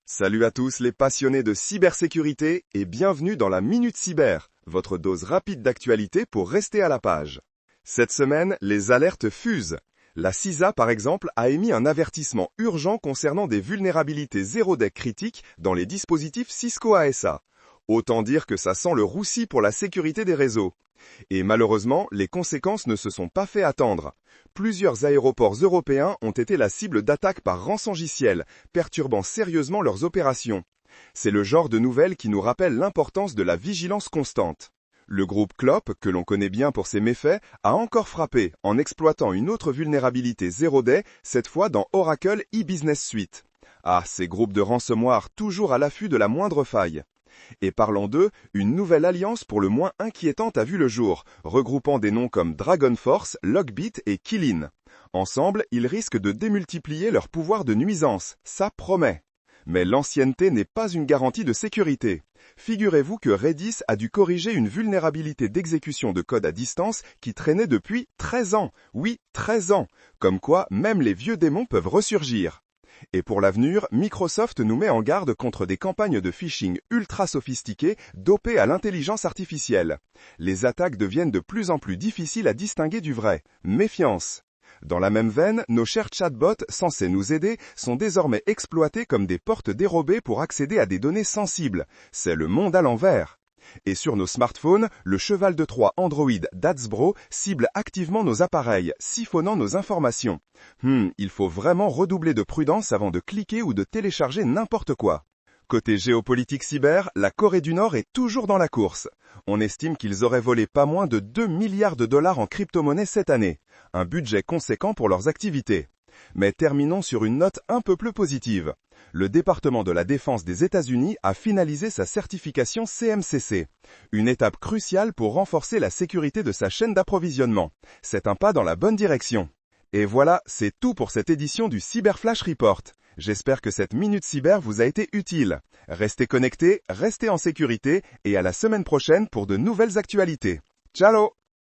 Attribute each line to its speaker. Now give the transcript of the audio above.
Speaker 1: Salut à tous les passionnés de cybersécurité et bienvenue dans la Minute Cyber, votre dose rapide d'actualité pour rester à la page. Cette semaine, les alertes fusent. La CISA, par exemple, a émis un avertissement urgent concernant des vulnérabilités zéro-day critiques dans les dispositifs Cisco ASA. Autant dire que ça sent le roussi pour la sécurité des réseaux. Et malheureusement, les conséquences ne se sont pas fait attendre. Plusieurs aéroports européens ont été la cible d'attaques par rançongiciel, perturbant sérieusement leurs opérations. C'est le genre de nouvelles qui nous rappelle l'importance de la vigilance constante. Le groupe Clop, que l'on connaît bien pour ses méfaits, a encore frappé en exploitant une autre vulnérabilité zéro-day, cette fois dans Oracle e-Business Suite. Ah, ces groupes de ransomware toujours à l'affût de la moindre faille. Et parlant d'eux, une nouvelle alliance pour le moins inquiétante a vu le jour, regroupant des noms comme Dragon Force, Lockbit et Killin. Ensemble, ils risquent de démultiplier leur pouvoir de nuisance, ça promet. Mais l'ancienneté n'est pas une garantie de sécurité. Figurez-vous que Redis a dû corriger une vulnérabilité d'exécution de code à distance qui traînait depuis 13 ans. Oui, 13 ans. Comme quoi, même les vieux démons peuvent ressurgir. Et pour l'avenir, Microsoft nous met en garde contre des campagnes de phishing ultra sophistiquées dopées à l'intelligence artificielle. Les attaques deviennent de plus en plus difficiles à distinguer du vrai. Méfiance. Dans la même veine, nos chers chatbots censés nous aider sont désormais exploités comme des portes dérobées pour accéder à des données sensibles. C'est le monde à l'envers. Et sur nos smartphones, le cheval de Troie Android d'Adsbro cible activement nos appareils, siphonnant nos informations. Il faut vraiment redoubler de prudence avant de cliquer ou de télécharger n'importe quoi. Côté géopolitique cyber, la Corée du Nord est toujours dans la course. On estime qu'ils auraient volé pas moins de 2 milliards de dollars en crypto-monnaie cette année. Un budget conséquent pour leurs activités. Mais terminons sur une note un peu plus positive. Le département de la Défense des États-Unis a finalisé sa certification CMCC, une étape cruciale pour renforcer la sécurité de sa chaîne d'approvisionnement. C'est un pas dans la bonne direction. Et voilà, c'est tout pour cette édition du Cyberflash Report. J'espère que cette Minute Cyber vous a été utile. Restez connectés, restez en sécurité et à la semaine prochaine pour de nouvelles actualités. Ciao!